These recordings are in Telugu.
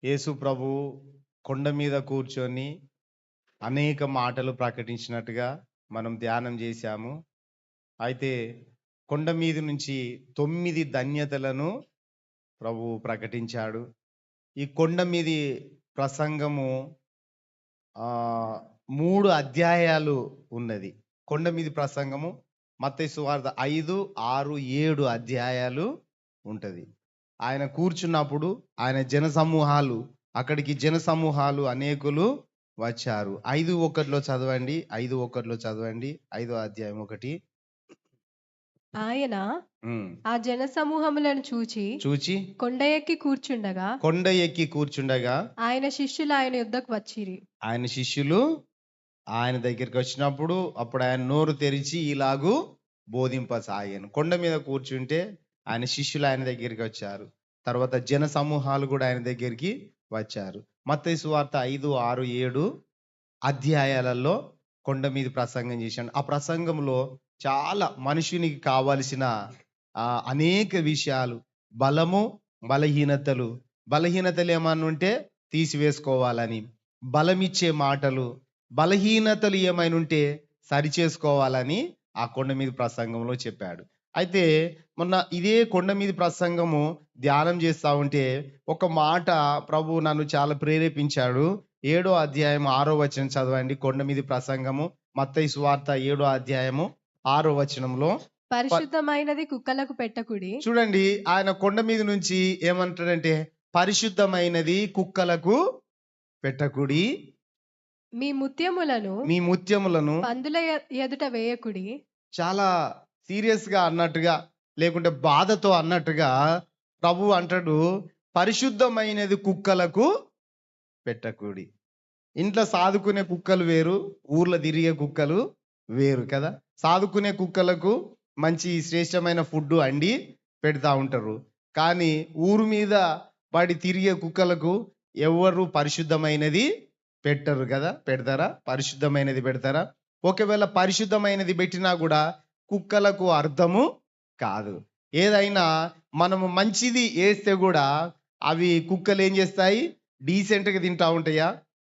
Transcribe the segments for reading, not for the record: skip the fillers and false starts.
యేసు ప్రభువు కొండ మీద కూర్చొని అనేక మాటలు ప్రకటించినట్టుగా మనం ధ్యానం చేశాము. అయితే కొండ మీద నుంచి 9 ధన్యతలను ప్రభువు ప్రకటించాడు. ఈ కొండ మీది ప్రసంగము 3 అధ్యాయాలు ఉన్నది. కొండ మీది ప్రసంగము మత్తయి సువార్త 5, 6, 7 అధ్యాయాలు ఉంటది. ఆయన కూర్చున్నప్పుడు అక్కడికి జన సమూహాలు అనేకులు వచ్చారు. 5:1 చదవండి. 5:1 చదవండి. 5వ అధ్యాయం 1. ఆయన ఆ జన సమూహములను చూచి కొండ ఎక్కి కూర్చుండగా ఆయన శిష్యులు ఆయన యుద్ధకు వచ్చిరి. ఆయన శిష్యులు ఆయన దగ్గరికి వచ్చినప్పుడు అప్పుడు ఆయన నోరు తెరిచి ఇలాగూ బోధింపసాగాను. కొండ మీద కూర్చుంటే ఆయన శిష్యులు ఆయన దగ్గరికి వచ్చారు. తర్వాత జన సమూహాలు కూడా ఆయన దగ్గరికి వచ్చారు. మత్తయి సువార్త 5, 6, 7 అధ్యాయాలలో కొండ మీద ప్రసంగం చేశాడు. ఆ ప్రసంగంలో చాలా మనుషునికి కావలసిన అనేక విషయాలు, బలము, బలహీనతలు ఏమన్నా ఉంటే తీసివేసుకోవాలని, బలమిచ్చే మాటలు, బలహీనతలు ఏమైనా ఉంటే సరిచేసుకోవాలని ఆ కొండ మీద ప్రసంగంలో చెప్పాడు. అయితే మొన్న ఇదే కొండ మీద ప్రసంగము ధ్యానం చేస్తా ఉంటే ఒక మాట ప్రభు నన్ను చాలా ప్రేరేపించాడు. 7వ అధ్యాయం 6వ వచనం చదవండి. కొండ మీద ప్రసంగము మత్తయి సువార్త 7వ అధ్యాయము 6వ వచనంలో, పరిశుద్ధమైనది కుక్కలకు పెట్టకుడి. చూడండి, ఆయన కొండ మీద నుంచి ఏమంటాడంటే, పరిశుద్ధమైనది కుక్కలకు పెట్టకుడి, మీ ముత్యములను పందుల ఎదుట వేయకుడి. చాలా సీరియస్ గా అన్నట్టుగా, లేకుంటే బాధతో అన్నట్టుగా ప్రభు అంటాడు, పరిశుద్ధమైనది కుక్కలకు పెట్టకుడి. ఇంట్లో సాదుకునే కుక్కలు వేరు, ఊర్లో తిరిగే కుక్కలు వేరు కదా. సాదుకునే కుక్కలకు మంచి శ్రేష్టమైన ఫుడ్ అండి పెడతా ఉంటారు. కానీ ఊరు మీద వాడి తిరిగే కుక్కలకు ఎవరు పరిశుద్ధమైనది పెట్టరు కదా. పెడతారా? పరిశుద్ధమైనది పెడతారా? ఒకవేళ పరిశుద్ధమైనది పెట్టినా కూడా కుక్కలకు అర్థము కాదు. ఏదైనా మనము మంచిది వేస్తే కూడా అవి కుక్కలు ఏం చేస్తాయి? డీసెంట్గా తింటా ఉంటాయా?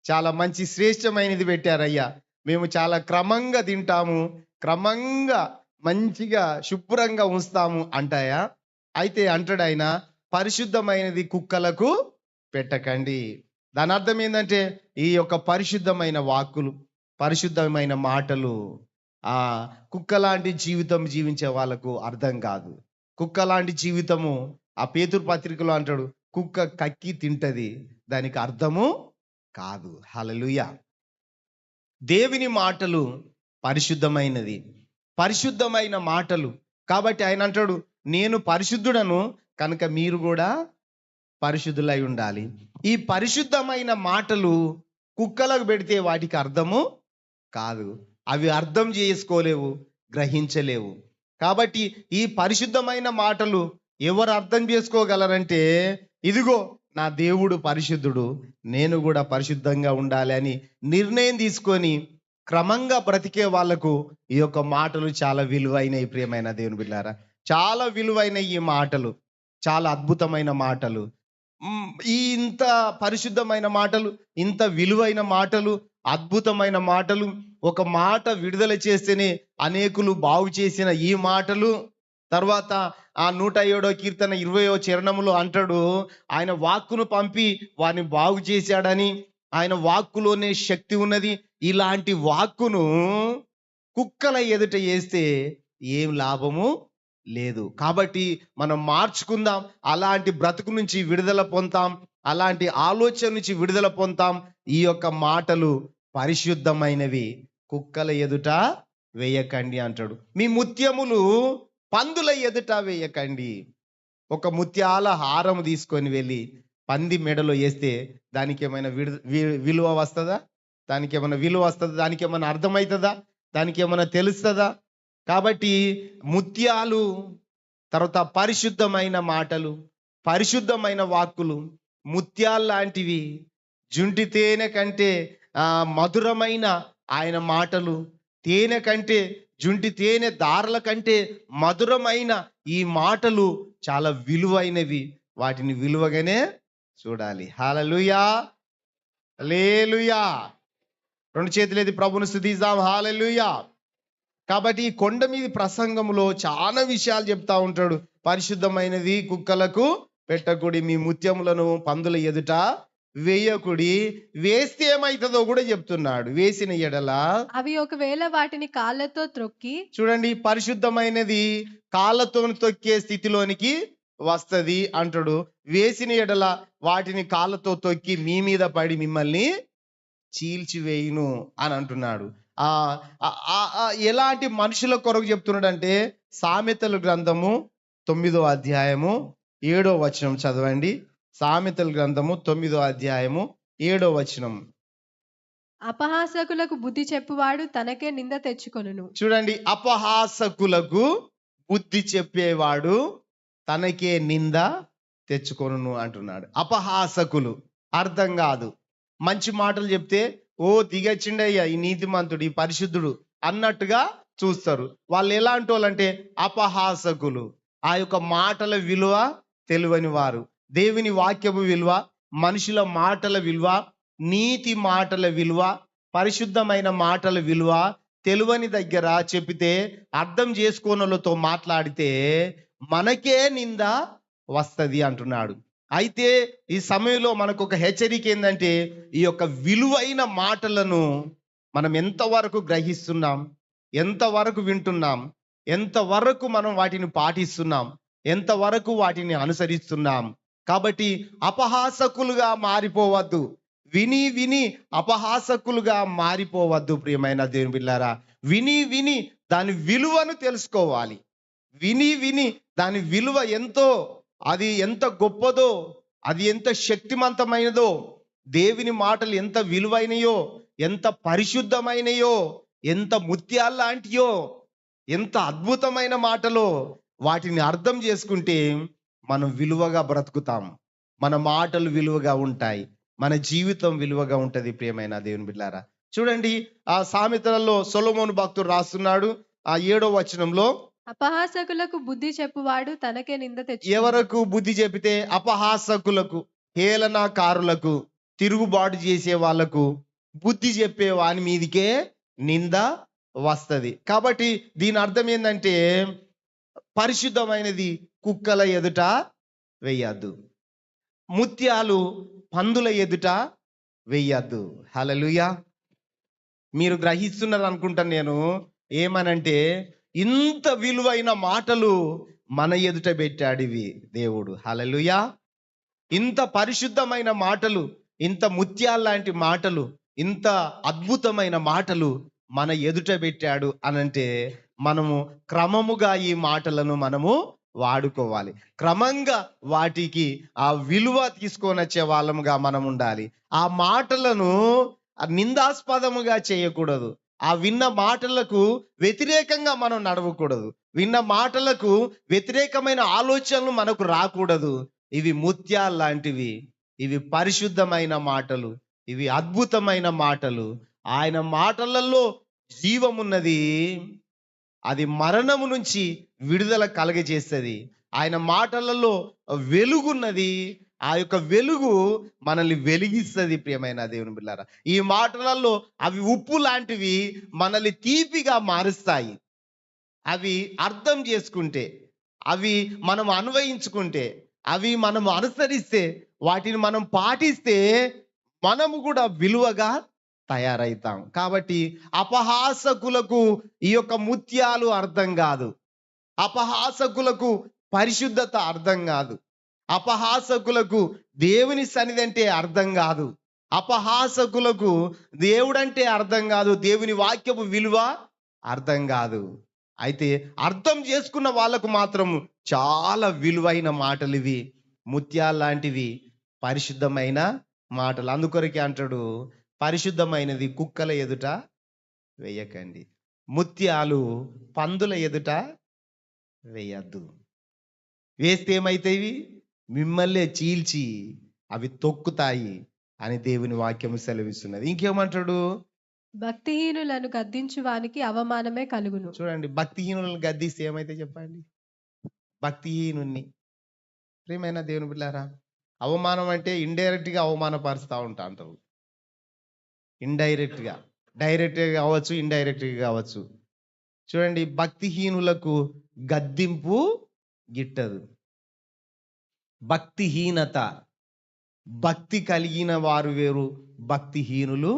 చాలా మంచి శ్రేష్టమైనది పెట్టారయ్యా, మేము చాలా క్రమంగా తింటాము, క్రమంగా మంచిగా శుభ్రంగా ఉంచుతాము అంటాయా? అయితే అంటాడు ఆయన, పరిశుద్ధమైనది కుక్కలకు పెట్టకండి. దాని అర్థం ఏంటంటే, ఈ యొక్క పరిశుద్ధమైన వాక్కులు, పరిశుద్ధమైన మాటలు కుక్కలాంటి జీవితం జీవించే వాళ్ళకు అర్థం కాదు. కుక్కలాంటి జీవితము, ఆ పేతురు పత్రికలో అంటాడు, కుక్క కక్కి తింటది, దానికి అర్థము కాదు. హల్లెలూయా. దేవుని మాటలు పరిశుద్ధమైన మాటలు కాబట్టి ఆయన అంటాడు, నేను పరిశుద్ధుడను కనుక మీరు కూడా పరిశుద్ధులై ఉండాలి. ఈ పరిశుద్ధమైన మాటలు కుక్కలకు పెడితే వాటికి అర్థము కాదు, అవి అర్థం చేసుకోలేవు, గ్రహించలేవు. కాబట్టి ఈ పరిశుద్ధమైన మాటలు ఎవరు అర్థం చేసుకోగలరంటే, ఇదిగో నా దేవుడు పరిశుద్ధుడు, నేను కూడా పరిశుద్ధంగా ఉండాలి అని నిర్ణయం తీసుకొని క్రమంగా బ్రతికే వాళ్లకు ఈ యొక్క మాటలు చాలా విలువైనవి. ప్రియమైన దేవుని బిడ్డలారా, చాలా విలువైన ఈ మాటలు, చాలా అద్భుతమైన మాటలు. ఇంత పరిశుద్ధమైన మాటలు, ఇంత విలువైన మాటలు, అద్భుతమైన మాటలు, ఒక మాట విడుదల చేస్తేనే అనేకులు బాగు చేసిన ఈ మాటలు. తర్వాత ఆ 107వ కీర్తన 20వ చరణములో అంటాడు, ఆయన వాక్కును పంపి వారిని బాగు చేశాడని, ఆయన వాక్కులోనే శక్తి ఉన్నది. ఇలాంటి వాక్కును కుక్కల ఎదుట వేస్తే ఏం లాభము లేదు. కాబట్టి మనం మార్చుకుందాం, అలాంటి బ్రతుకు నుంచి విడుదల పొందాం, అలాంటి ఆలోచన నుంచి విడుదల పొందాం. ఈ యొక్క మాటలు పరిశుద్ధమైనవి, కుక్కల ఎదుట వేయకండి అంటాడు. మీ ముత్యములు పందుల ఎదుట వేయకండి. ఒక ముత్యాల హారం తీసుకొని వెళ్ళి పంది మెడలో వేస్తే దానికి ఏమైనా విలువ వస్తుందా? దానికి ఏమైనా అర్థమవుతుందా? దానికి ఏమైనా తెలుస్తుందా? కాబట్టి ముత్యాలు, తర్వాత పరిశుద్ధమైన మాటలు, పరిశుద్ధమైన వాక్కులు ముత్యాలు లాంటివి. జుంటి తేనె కంటే మధురమైన ఆయన మాటలు, తేనె కంటే, జుంటి తేనె దారుల కంటే మధురమైన ఈ మాటలు చాలా విలువైనవి. వాటిని విలువగానే చూడాలి. హల్లెలూయా, హల్లెలూయా. 2 చేతులెత్తి ప్రభువుని స్తుతిద్దాం. హల్లెలూయా. కాబట్టి ఈ కొండ మీద ప్రసంగంలో చాలా విషయాలు చెప్తా ఉంటాడు. పరిశుద్ధమైనది కుక్కలకు పెట్టకుడి, మీ ముత్యములను పందుల ఎదుట వేయకుడి, వేస్తే ఏమైతుందో కూడా చెప్తున్నాడు. వేసిన ఎడల అవి ఒకవేళ వాటిని కాళ్ళతో త్రొక్కి, చూడండి, పరిశుద్ధమైనది కాళ్ళతో తొక్కే స్థితిలోనికి వస్తది అంటాడు. వేసిన ఎడల వాటిని కాళ్ళతో తొక్కి మీ మీద పడి మిమ్మల్ని చీల్చివేయును అని అంటున్నాడు. ఆ ఎలాంటి మనుషుల కొరకు చెప్తున్నాడు అంటే, సామెతల గ్రంథము 9వ అధ్యాయము 7వ వచనం చదవండి. సామెతల గ్రంథము 9వ అధ్యాయము 7వ వచనం. అపహాసకులకు బుద్ధి చెప్పువాడు తనకే నింద తెచ్చుకొనును. చూడండి, అపహాసకులకు బుద్ధి చెప్పేవాడు తనకే నింద తెచ్చుకొనును అంటున్నాడు. అపహాసకులు అర్థం కాదు, మంచి మాటలు చెప్తే ఓ దిగచ్చిండయ్యా ఈ నీతిమంతుడు, ఈ పరిశుద్ధుడు అన్నట్టుగా చూస్తారు. వాళ్ళు ఎలాంటి వాళ్ళంటే అపహాసకులు. ఆ యొక్క మాటల విలువ తెలియని వారు. దేవుని వాక్యము విలువ, మనుషుల మాటల విలువ, నీతి మాటల విలువ, పరిశుద్ధమైన మాటల విలువ తెలియని దగ్గర చెప్పితే, అర్థం చేసుకోనోళ్ళతో మాట్లాడితే మనకే నింద వస్తది అంటున్నాడు. అయితే ఈ సమయంలో మనకు ఒక హెచ్చరిక ఏంటంటే, ఈ యొక్క విలువైన మాటలను మనం ఎంతవరకు గ్రహిస్తున్నాం, ఎంతవరకు వింటున్నాం, ఎంతవరకు మనం వాటిని పాటిస్తున్నాం, ఎంతవరకు వాటిని అనుసరిస్తున్నాం. కాబట్టి అపహాసకులుగా మారిపోవద్దు. విని విని అపహాసకులుగా మారిపోవద్దు ప్రియమైన దేవుని బిడ్డలారా. విని విని దాని విలువను తెలుసుకోవాలి. విని విని దాని విలువ ఎంతో, అది ఎంత గొప్పదో, అది ఎంత శక్తివంతమైనదో, దేవుని మాటలు ఎంత విలువైనయో, ఎంత పరిశుద్ధమైనయో, ఎంత ముత్యాల్లాంటియో, ఎంత అద్భుతమైన మాటలో, వాటిని అర్థం చేసుకుంటే మనం విలువగా బ్రతుకుతాం. మన మాటలు విలువగా ఉంటాయి, మన జీవితం విలువగా ఉంటది ప్రియమైన దేవుని బిడ్డలారా. చూడండి, ఆ సామెతలలో సొలొమోను భక్తుడు రాస్తున్నాడు ఆ 7వ వచనంలో, అపహాసకులకు బుద్ధి చెప్పువాడు తనకే నింద తెచ్చు. ఎవరకు బుద్ధి చెబితే? అపహాసకులకు, హేళనకారులకు, తిరుగుబాటు చేసే వాళ్లకు బుద్ధి చెప్పే వాని మీదికే నింద వస్తది. కాబట్టి దీని అర్థం ఏంటంటే, పరిశుద్ధమైనది కుక్కల ఎదుట వెయ్యద్దు, ముత్యాలు పందుల ఎదుట వెయ్యద్దు. హల్లెలూయా. మీరు గ్రహిస్తున్నారు అనుకుంటాను నేను. ఏమనంటే, ఇంత విలువైన మాటలు మన ఎదుట పెట్టాడు ఇవి దేవుడు. హల్లెలూయా. ఇంత పరిశుద్ధమైన మాటలు, ఇంత ముత్యాల్లాంటి మాటలు, ఇంత అద్భుతమైన మాటలు మన ఎదుట పెట్టాడు అనంటే, మనము క్రమముగా ఈ మాటలను మనము వాడుకోవాలి. క్రమంగా వాటికి ఆ విలువ తీసుకొని వచ్చే వాళ్ళముగా మనం ఉండాలి. ఆ మాటలను నిందాస్పదముగా చేయకూడదు. ఆ విన్న మాటలకు వ్యతిరేకంగా మనం నడవకూడదు. విన్న మాటలకు వ్యతిరేకమైన ఆలోచనలు మనకు రాకూడదు. ఇవి ముత్యాలు లాంటివి, ఇవి పరిశుద్ధమైన మాటలు, ఇవి అద్భుతమైన మాటలు. ఆయన మాటలలో జీవమున్నది, అది మరణము నుంచి విడుదల కలగజేస్తుంది. ఆయన మాటలలో వెలుగున్నది, ఆ యొక్క వెలుగు మనల్ని వెలిగిస్తుంది ప్రియమైన దేవుని బిడ్డలారా. ఈ మాటలలో అవి ఉప్పు లాంటివి, మనల్ని తీపిగా మారుస్తాయి. అవి అర్థం చేసుకుంటే, అవి మనం అన్వయించుకుంటే, అవి మనం అనుసరిస్తే, వాటిని మనం పాటిస్తే మనము కూడా విలువగా తయారైతాం. కాబట్టి అపహాసకులకు ఈ యొక్క ముత్యాలు అర్థం కాదు, అపహాసకులకు పరిశుద్ధత అర్థం కాదు, అపహాసకులకు దేవుని సన్నిధి అంటే అర్థం కాదు, అపహాసకులకు దేవుడంటే అర్థం కాదు, దేవుని వాక్యపు విలువ అర్థం కాదు. అయితే అర్థం చేసుకున్న వాళ్ళకు మాత్రం చాలా విలువైన మాటలు ఇవి, ముత్యాలు లాంటివి, పరిశుద్ధమైన మాటలు. అందుకొరకే అంటాడు, పరిశుద్ధమైనది కుక్కల ఎదుట వేయకండి, ముత్యాలు పందుల ఎదుట వేయద్దు. వేస్తే ఏమైతాయి? మిమ్మల్ని చీల్చి అవి తొక్కుతాయి అని దేవుని వాక్యం సెలవిస్తున్నది. ఇంకేమంటాడు? భక్తిహీనులను గద్దించు వానికి అవమానమే కలుగును. చూడండి, భక్తిహీనులను గద్దిస్తే ఏమైతే చెప్పండి? భక్తిహీనుణ్ణి, ప్రియమైన దేవుని బిడ్డలారా, అవమానం అంటే ఇండైరెక్ట్గా అవమానపరుస్తూ అంటారు. ఇండైరెక్ట్గా, డైరెక్ట్గా కావచ్చు, ఇండైరెక్ట్గా కావచ్చు. చూడండి, భక్తిహీనులకు గద్దింపు గిట్టదు. భక్తిహీనత, భక్తి కలిగిన వారు వేరు, భక్తిహీనులు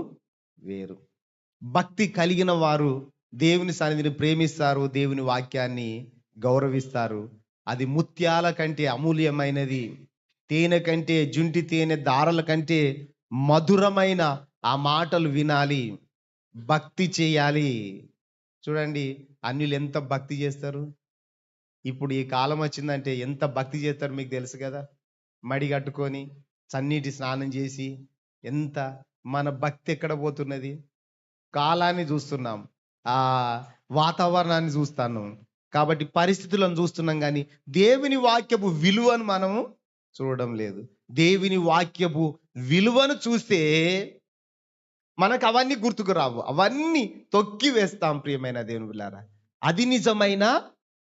వేరు. భక్తి కలిగిన వారు దేవుని సన్నిధిని ప్రేమిస్తారు, దేవుని వాక్యాన్ని గౌరవిస్తారు. అది ముత్యాల కంటే అమూల్యమైనది, తేనె కంటే, జుంటి తేనె దారల కంటే మధురమైన ఆ మాటలు వినాలి, భక్తి చేయాలి. చూడండి, అన్యులు ఎంత భక్తి చేస్తారు. ఇప్పుడు ఈ కాలం వచ్చిందంటే ఎంత భక్తి చేస్తారు మీకు తెలుసు కదా. మడి కట్టుకొని చన్నీటి స్నానం చేసి, ఎంత మన భక్తి ఎక్కడ పోతున్నది. కాలాన్ని చూస్తున్నాం, ఆ వాతావరణాన్ని చూస్తాను, కాబట్టి పరిస్థితులను చూస్తున్నాం, కానీ దేవుని వాక్యపు విలువను మనము చూడడం లేదు. దేవుని వాక్యపు విలువను చూస్తే మనకు అవన్నీ గుర్తుకు రావు, అవన్నీ తొక్కి వేస్తాం. ప్రియమైన దేవుని బిడ్డలారా, అది నిజమైన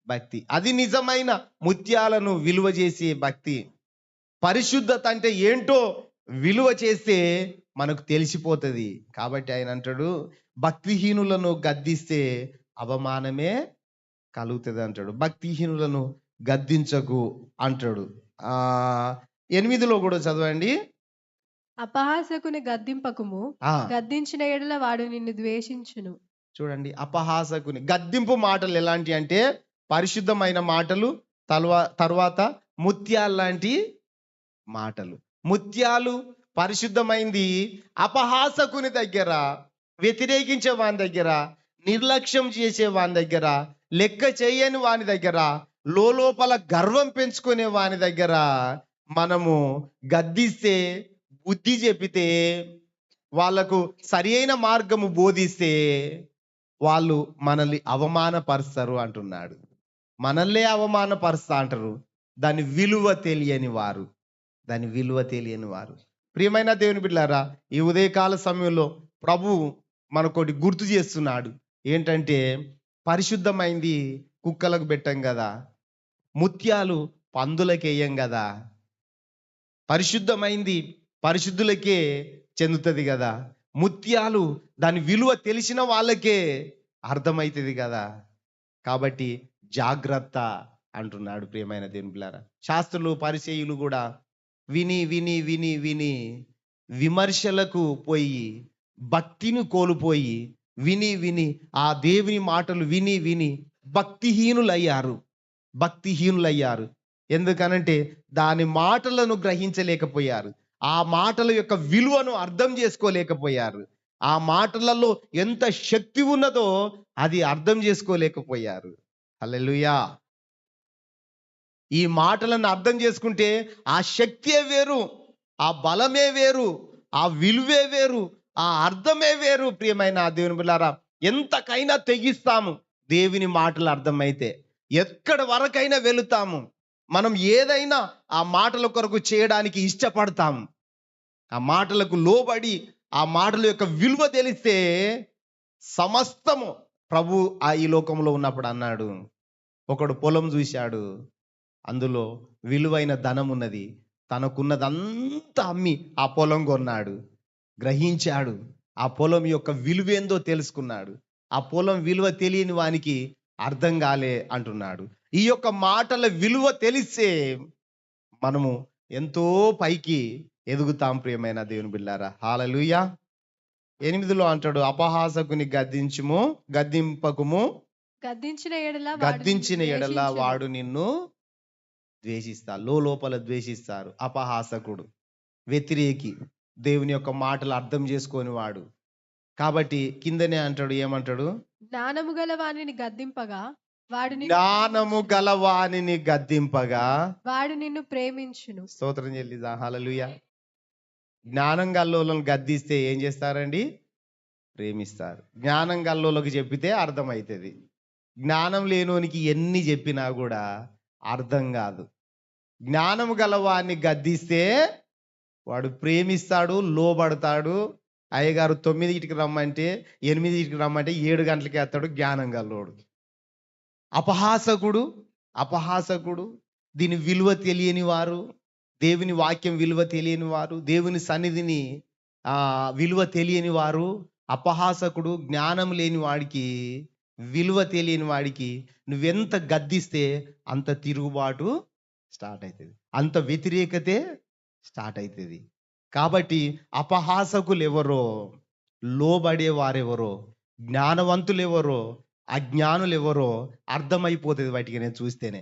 భక్తి, అది నిజమైన ముత్యాలను విలువ చేసే భక్తి. పరిశుద్ధత అంటే ఏంటో విలువ చేస్తే మనకు తెలిసిపోతుంది. కాబట్టి ఆయన అంటాడు, భక్తిహీనులను గద్దిస్తే అవమానమే కలుగుతుంది అంటాడు. భక్తిహీనులను గద్దించకు అంటాడు. 8లో కూడా చదవండి. అపహాసకుని గద్దింపకుము, గద్దించిన ఎడల వాడు నిన్ను ద్వేషించును. చూడండి, అపహాసకుని గద్దింపు మాటలు ఎలాంటి అంటే పరిశుద్ధమైన మాటలు, తర్వాత ముత్యాలు లాంటి మాటలు. ముత్యాలు పరిశుద్ధమైంది, అపహాసకుని దగ్గర, వ్యతిరేకించే వాని దగ్గర, నిర్లక్ష్యం చేసే వాని దగ్గర, లెక్క చేయని వాని దగ్గర, లోపల గర్వం పెంచుకునే వాని దగ్గర మనము గద్దిస్తే, బుద్ధి చెప్పితే, వాళ్లకు సరి అయిన మార్గము బోధిస్తే వాళ్ళు మనల్ని అవమానపరుస్తారు అంటున్నాడు. మనల్నే అవమానపరుస్తా అంటారు. దాని విలువ తెలియని వారు, దాని విలువ తెలియని వారు. ప్రియమైన దేవుని బిడ్డలారా, ఈ ఉదయకాల సమయంలో ప్రభువు మనకోటి గుర్తు చేస్తున్నాడు. ఏంటంటే, పరిశుద్ధమైంది కుక్కలకు పెట్టం కదా, ముత్యాలు పందులకి వేయం కదా. పరిశుద్ధమైంది పరిశుద్ధులకే చెందుతుంది కదా. ముత్యాలు దాని విలువ తెలిసిన వాళ్ళకే అర్థమవుతుంది కదా. కాబట్టి జాగ్రత్త అంటున్నాడు. ప్రియమైన దేవుని బిడ్డలారా, శాస్త్రులు పరిసయ్యులు కూడా విని విని విని విని విమర్శలకు పోయి భక్తిని కోల్పోయి, విని విని ఆ దేవుని మాటలు విని విని భక్తిహీనులయ్యారు. ఎందుకనంటే దాని మాటలను గ్రహించలేకపోయారు, ఆ మాటల యొక్క విలువను అర్థం చేసుకోలేకపోయారు, ఆ మాటలలో ఎంత శక్తి ఉన్నదో అది అర్థం చేసుకోలేకపోయారు. హల్లెలూయా. ఈ మాటలను అర్థం చేసుకుంటే ఆ శక్తే వేరు, ఆ బలమే వేరు, ఆ విలువే వేరు, ఆ అర్థమే వేరు. ప్రియమైన దేవుని బిడ్డలారా, ఎంతకైనా తెగిస్తాము దేవుని మాటలు అర్థమైతే, ఎక్కడి వరకైనా వెళుతాము. మనం ఏదైనా ఆ మాటల కొరకు చేయడానికి ఇష్టపడతాము. ఆ మాటలకు లోబడి, ఆ మాటల యొక్క విలువ తెలిస్తే సమస్తము. ప్రభు ఈ లోకంలో ఉన్నప్పుడు అన్నాడు, ఒకడు పొలం చూశాడు, అందులో విలువైన ధనం ఉన్నది, తనకున్నదంతా అమ్మి ఆ పొలం కొన్నాడు, గ్రహించాడు, ఆ పొలం యొక్క విలువేందో తెలుసుకున్నాడు. ఆ పొలం విలువ తెలియని వానికి అర్థం కాలే అంటున్నాడు. ఈ యొక్క మాటల విలువ తెలిస్తే మనము ఎంతో పైకి ఎదుగుతాం. ప్రియమైన దేవుని బిడ్డలారా, హల్లెలూయా. 8లో అంటాడు, అపహాసకుని గద్దింపకుము, గద్దించిన ఎడల వాడు నిన్ను ద్వేషిస్తారు. లోపల ద్వేషిస్తారు. అపహాసకుడు, వ్యతిరేకి, దేవుని యొక్క మాటలు అర్థం చేసుకొని వాడు. కాబట్టి కిందనే అంటాడు, ఏమంటాడు? జ్ఞానము గలవానిని గద్దింపగా వాడు నిన్ను ప్రేమించును. స్తోత్రం చెల్లిదా. హల్లెలూయా. జ్ఞానం గల్లోలను గద్దిస్తే ఏం చేస్తారండి? ప్రేమిస్తారు. జ్ఞానం గల్లోలకు చెప్పితే అర్థమవుతుంది. జ్ఞానం లేనోనికి ఎన్ని చెప్పినా కూడా అర్థం కాదు. జ్ఞానం గలవాన్ని గద్దిస్తే వాడు ప్రేమిస్తాడు, లోబడతాడు. అయ్యగారు 9కి రమ్మంటే 8కి రమ్మంటే 7 గంటలకి వేస్తాడు జ్ఞానం గల్లోడు. అపహాసకుడు దీని విలువ తెలియని వారు, దేవుని వాక్యం విలువ తెలియని వారు, దేవుని సన్నిధిని విలువ తెలియని వారు, అపహాసకుడు, జ్ఞానం లేని వాడికి, విలువ తెలియని వాడికి నువ్వెంత గద్దిస్తే అంత తిరుగుబాటు స్టార్ట్ అవుతుంది, అంత వ్యతిరేకతే స్టార్ట్ అవుతుంది. కాబట్టి అపహాసకులు ఎవరో, లోబడే వారెవరో, జ్ఞానవంతులు ఎవరో, అజ్ఞానులు ఎవరో అర్థమైపోతుంది వాటికి నేను చూస్తేనే.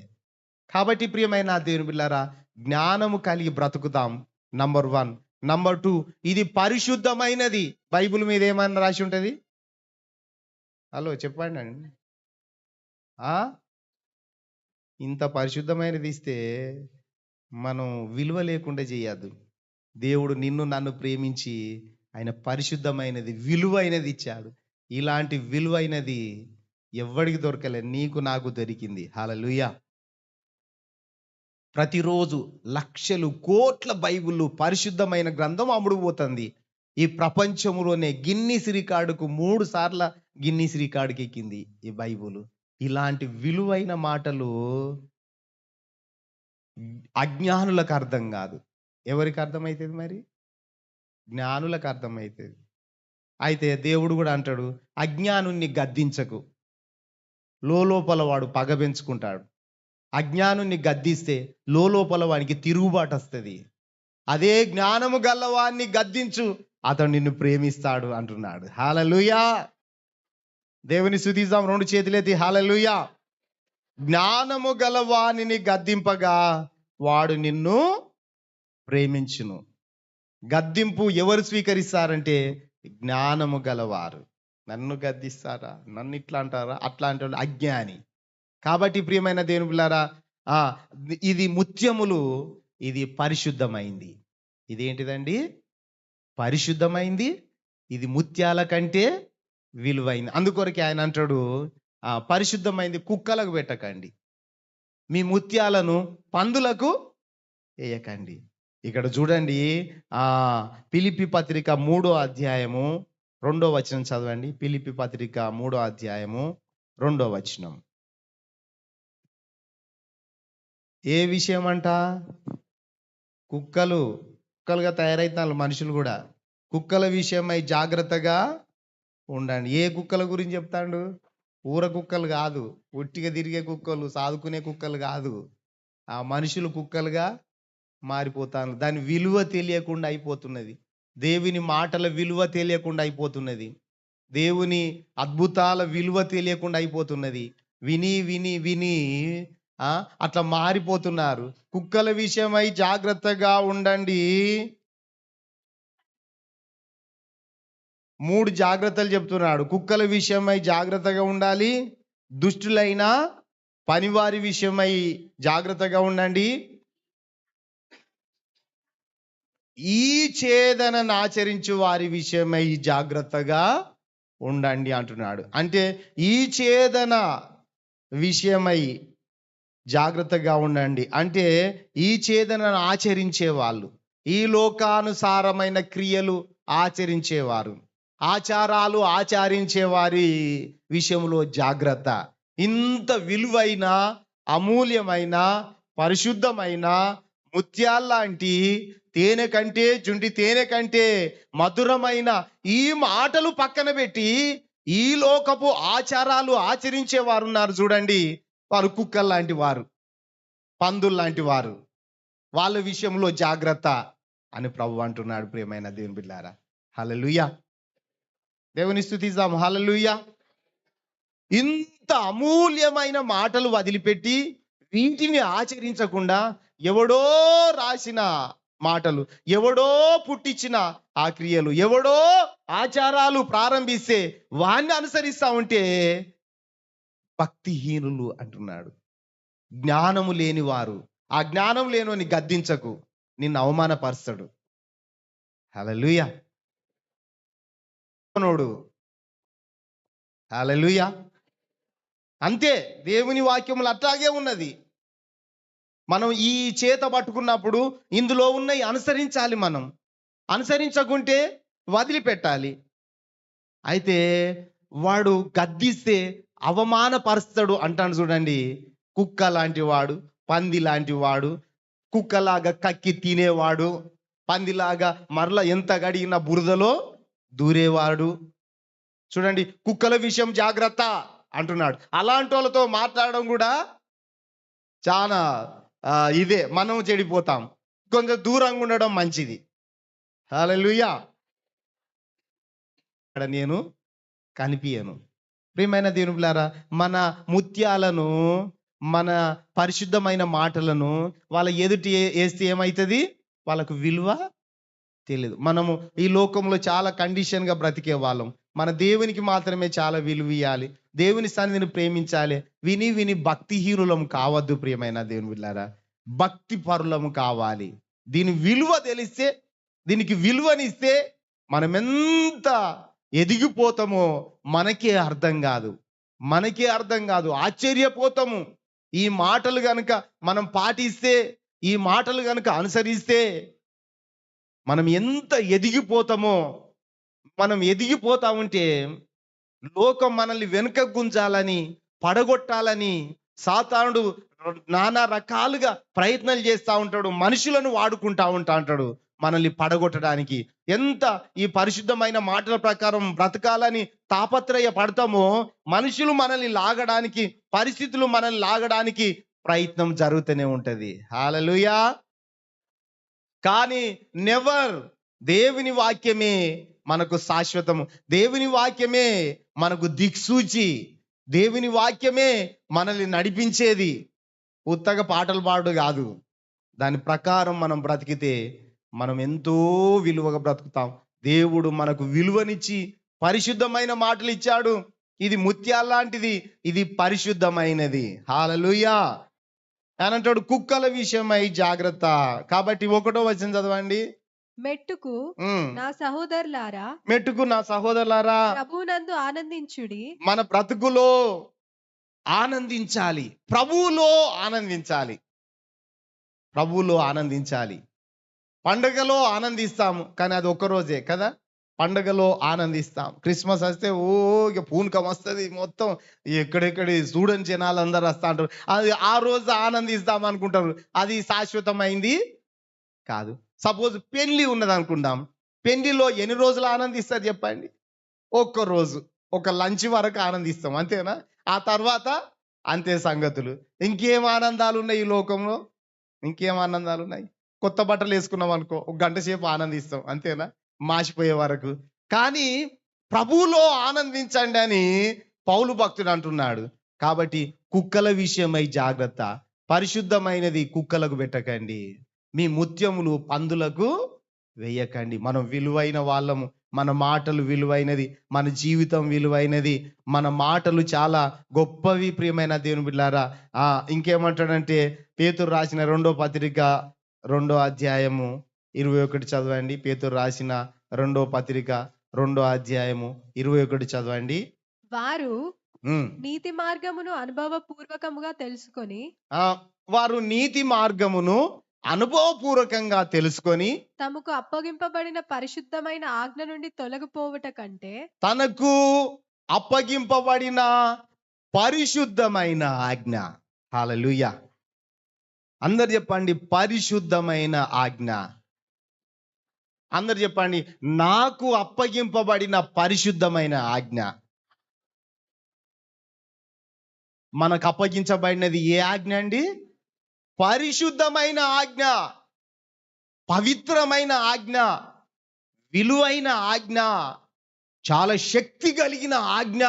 కాబట్టి ప్రియమైన దేవుని బిడ్డలారా, జ్ఞానము కలిగి బ్రతుకుతాం. నంబర్ 1. నంబర్ 2, ఇది పరిశుద్ధమైనది. బైబిల్ మీద ఏమన్నా రాసి ఉంటుంది? హలో చెప్పండి అండి. ఇంత పరిశుద్ధమైనది ఇస్తే మనం విలువ లేకుండా చేయద్దు. దేవుడు నిన్ను నన్ను ప్రేమించి ఆయన పరిశుద్ధమైనది, విలువైనది ఇచ్చాడు. ఇలాంటి విలువైనది ఎవ్వడికి దొరకలేదు, నీకు నాకు దొరికింది. హల్లెలూయా. ప్రతిరోజు లక్షలు కోట్ల బైబిల్, పరిశుద్ధమైన గ్రంథం అమ్ముడుపోతుంది. ఈ ప్రపంచంలోనే గిన్నిస్ రికార్డుకు 3 సార్ల గిన్నిస్ రికార్డుకి ఎక్కింది ఈ బైబిల్. ఇలాంటి విలువైన మాటలు అజ్ఞానులకు అర్థం కాదు. ఎవరికి అర్థమవుతుంది మరి? జ్ఞానులకు అర్థమవుతుంది. అయితే దేవుడు కూడా అంటాడు, అజ్ఞానుణ్ణి గద్దించకు, లోపల వాడు పగ పెంచుకుంటాడు. అజ్ఞానుణ్ణి గద్దిస్తే లోపల వానికి తిరుగుబాటు వస్తుంది. అదే జ్ఞానము గల్లవాన్ని గద్దించు, అతడు నిన్ను ప్రేమిస్తాడు అంటున్నాడు. హల్లెలూయా. దేవుని స్తుతిద్దాం 2 చేతులెత్తి. హల్లెలూయా. జ్ఞానము గలవానిని గద్దింపగా వాడు నిన్ను ప్రేమించును. గద్దింపు ఎవరు స్వీకరిస్తారంటే జ్ఞానము గలవారు. నన్ను గద్దిస్తారా, నన్ను ఇట్లా అంటారా, అట్లా అంటారు అజ్ఞాని. కాబట్టి ప్రియమైన దేవుని బిడ్డలారా, ఇది ముత్యములు, ఇది పరిశుద్ధమైంది. ఇదేంటిదండి? పరిశుద్ధమైంది. ఇది ముత్యాల కంటే విలువైంది. అందుకొరకే ఆయన అంటాడు, పరిశుద్ధమైంది కుక్కలకు పెట్టకండి, మీ ముత్యాలను పందులకు వేయకండి. ఇక్కడ చూడండి, ఫిలిప్పీ పత్రిక 3వ అధ్యాయము 2వ వచనం చదవండి. ఫిలిప్పీ పత్రిక 3వ అధ్యాయము 2వ వచనం. ఏ విషయం అంట? కుక్కలుగా తయారైతున్నారు మనుషులు కూడా. కుక్కల విషయమై జాగ్రత్తగా ఉండండి. ఏ కుక్కల గురించి చెప్తాడు? ఊర కుక్కలు కాదు, ఒట్టిగా తిరిగే కుక్కలు, సాదుకునే కుక్కలు కాదు. ఆ మనుషులు కుక్కలుగా మారిపోతాను. దాని విలువ తెలియకుండా అయిపోతున్నది. దేవుని మాటల విలువ తెలియకుండా అయిపోతున్నది. దేవుని అద్భుతాల విలువ తెలియకుండా అయిపోతున్నది. విని విని విని అట్లా మారిపోతున్నారు. కుక్కల విషయమై జాగ్రత్తగా ఉండండి. 3 జాగ్రత్తలు చెప్తున్నాడు. కుక్కల విషయమై జాగ్రత్తగా ఉండాలి, దుష్టులైన పనివారి విషయమై జాగ్రత్తగా ఉండండి, ఈ ఛేదనను ఆచరించు వారి విషయమై జాగ్రత్తగా ఉండండి అంటున్నాడు. అంటే ఈ ఛేదన విషయమై జాగ్రత్తగా ఉండండి అంటే ఈ ఛేదనను ఆచరించే వాళ్ళు, ఈ లోకానుసారమైన క్రియలు ఆచరించేవారు, ఆచారాలు ఆచరించే వారి విషయంలో జాగ్రత్త. ఇంత విలువైన, అమూల్యమైన, పరిశుద్ధమైన ముత్యాల్లాంటి, తేనె కంటే, జుంటి తేనె కంటే మధురమైన ఈ మాటలు పక్కన పెట్టి ఈ లోకపు ఆచారాలు ఆచరించే వారు ఉన్నారు చూడండి. వారు కుక్కలు లాంటి వారు, పందులు లాంటి వారు. వాళ్ళ విషయంలో జాగ్రత్త అని ప్రభువు అంటున్నాడు. ప్రియమైన దేవుని బిడ్డలారా, హల్లెలూయా. దేవుని స్తుతిద్దాం. హల్లెలూయా. ఇంత అమూల్యమైన మాటలు వదిలిపెట్టి వీటిని ఆచరించకుండా ఎవడో రాసిన మాటలు, ఎవడో పుట్టించిన ఆ క్రియలు, ఎవడో ఆచారాలు ప్రారంభిస్తే వాన్ని అనుసరిస్తా ఉంటే భక్తిహీనులు అంటున్నాడు. జ్ఞానము లేని వారు. ఆ జ్ఞానం లేనోని గద్దించకు, నిన్ను అవమానపరుస్తాడు. హల్లెలూయా. హల్లెలూయా. అంతే, దేవుని వాక్యములు అట్లాగే ఉన్నది. మనం ఈ చేత పట్టుకున్నప్పుడు ఇందులో ఉన్నవి అనుసరించాలి. మనం అనుసరించకుంటే వదిలిపెట్టాలి. అయితే వాడు గద్దిస్తే అవమానపరుస్తాడు అంటాడు చూడండి. కుక్క లాంటి వాడు, పంది లాంటి వాడు, కుక్కలాగా కక్కి తినేవాడు, పందిలాగా మరల ఎంత గడిగిన బురదలో దూరేవాడు. చూడండి, కుక్కల విషయం జాగ్రత్త అంటున్నాడు. అలాంటి వాళ్ళతో మాట్లాడడం కూడా చాలా ఇదే, మనం చెడిపోతాం. కొంచెం దూరంగా ఉండడం మంచిది. హల్లెలూయా. అక్కడ నేను కనిపించను. ప్రియమైన దేవుని బిడ్డలారా, మన ముత్యాలను, మన పరిశుద్ధమైన మాటలను వాళ్ళ ఎదుటి వేస్తే ఏమవుతుంది? వాళ్ళకు విలువ తెలియదు. మనము ఈ లోకంలో చాలా కండిషన్గా బ్రతికే వాళ్ళం. మన దేవునికి మాత్రమే చాలా విలువ ఇవ్వాలి, దేవుని సన్నిధిని ప్రేమించాలి. విని విని భక్తిహీనులం కావద్దు. ప్రియమైన దేవుని బిడ్డలారా, భక్తి పరులము కావాలి. దీని విలువ తెలిస్తే, దీనికి విలువనిస్తే మనం ఎంత ఎదిగిపోతామో మనకే అర్థం కాదు. ఆశ్చర్యపోతాము. ఈ మాటలు గనుక మనం పాటిస్తే, ఈ మాటలు గనుక అనుసరిస్తే మనం ఎంత ఎదిగిపోతామో. మనం ఎదిగిపోతా ఉంటే లోకం మనల్ని వెనుక గుంజాలని, పడగొట్టాలని సాతానుడు నానా రకాలుగా ప్రయత్నాలు చేస్తూ ఉంటాడు. మనుషులను వాడుకుంటా ఉంటాడు మనల్ని పడగొట్టడానికి. ఎంత ఈ పరిశుద్ధమైన మాటల ప్రకారం బ్రతకాలని తాపత్రయ పడతామో, మనుషులు మనల్ని లాగడానికి, పరిస్థితులు మనల్ని లాగడానికి ప్రయత్నం జరుగుతూనే ఉంటది. హల్లెలూయా. కానీ నెవర్, దేవుని వాక్యమే మనకు శాశ్వతము. దేవుని వాక్యమే మనకు దిక్సూచి. దేవుని వాక్యమే మనల్ని నడిపించేది. ఉత్తగా పాటలు పాడు కాదు. దాని ప్రకారం మనం బ్రతికితే మనం ఎంతో విలువగా బ్రతుకుతాం. దేవుడు మనకు విలువనిచ్చి పరిశుద్ధమైన మాటలు ఇచ్చాడు. ఇది ముత్యాల లాంటిది, ఇది పరిశుద్ధమైనది. హల్లెలూయా. అంటాడు కుక్కల విషయమై జాగ్రత్త. కాబట్టి 1వ వచనం చదవండి. మెట్టుకు నా సహోదరులారా, ప్రభువునందు ఆనందించుడి. మన బ్రతుకులో ఆనందించాలి, ప్రభువులో ఆనందించాలి. పండగలో ఆనందిస్తాము, కానీ అది ఒక్కరోజే కదా. పండగలో ఆనందిస్తాం. క్రిస్మస్ వస్తే ఇక పూనకం వస్తుంది మొత్తం. ఎక్కడెక్కడి చూడని జనాలు అందరు వస్తా అంటారు. అది ఆ రోజు ఆనందిస్తాం అనుకుంటారు. అది శాశ్వతమైంది కాదు. సపోజ్ పెళ్లి ఉన్నది అనుకుందాం. పెళ్లిలో ఎన్ని రోజులు ఆనందిస్తారు చెప్పండి? ఒక్క రోజు, ఒక లంచ్ వరకు ఆనందిస్తాం, అంతేనా? ఆ తర్వాత అంతే సంగతులు. ఇంకేం ఆనందాలు ఉన్నాయి ఈ లోకంలో? కొత్త బట్టలు వేసుకున్నాం అనుకో, ఒక గంట సేపు ఆనందిస్తాం, అంతేనా? మాసిపోయే వరకు. కానీ ప్రభువులో ఆనందించండి అని పౌలు భక్తుడు అంటున్నాడు. కాబట్టి కుక్కల విషయమై జాగ్రత్త. పరిశుద్ధమైనది కుక్కలకు పెట్టకండి, మీ ముత్యములు పందులకు వేయకండి. మనం విలువైన వాళ్ళము. మన మాటలు విలువైనది, మన జీవితం విలువైనది, మన మాటలు చాలా గొప్పవి. ప్రియమైన దేవుని బిడ్డలారా, ఇంకేమంటాడంటే పేతురు రాసిన 2వ పత్రిక 2వ అధ్యాయము 21 చదవండి. పేతురు రాసిన 2వ పత్రిక 2వ అధ్యాయము 21 చదవండి. వారు నీతి మార్గమును అనుభవపూర్వకంగా తెలుసుకొని తమకు అప్పగింపబడిన పరిశుద్ధమైన ఆజ్ఞ నుండి తొలగిపోవుట కంటే, తనకు అప్పగింపబడిన పరిశుద్ధమైన ఆజ్ఞ. హల్లెలూయా. అందరు చెప్పండి, పరిశుద్ధమైన ఆజ్ఞ. అందరు చెప్పండి, నాకు అప్పగింపబడిన పరిశుద్ధమైన ఆజ్ఞ. మనకు అప్పగించబడినది ఏ ఆజ్ఞ అండి? పరిశుద్ధమైన ఆజ్ఞ, పవిత్రమైన ఆజ్ఞ, విలువైన ఆజ్ఞ, చాలా శక్తి కలిగిన ఆజ్ఞ.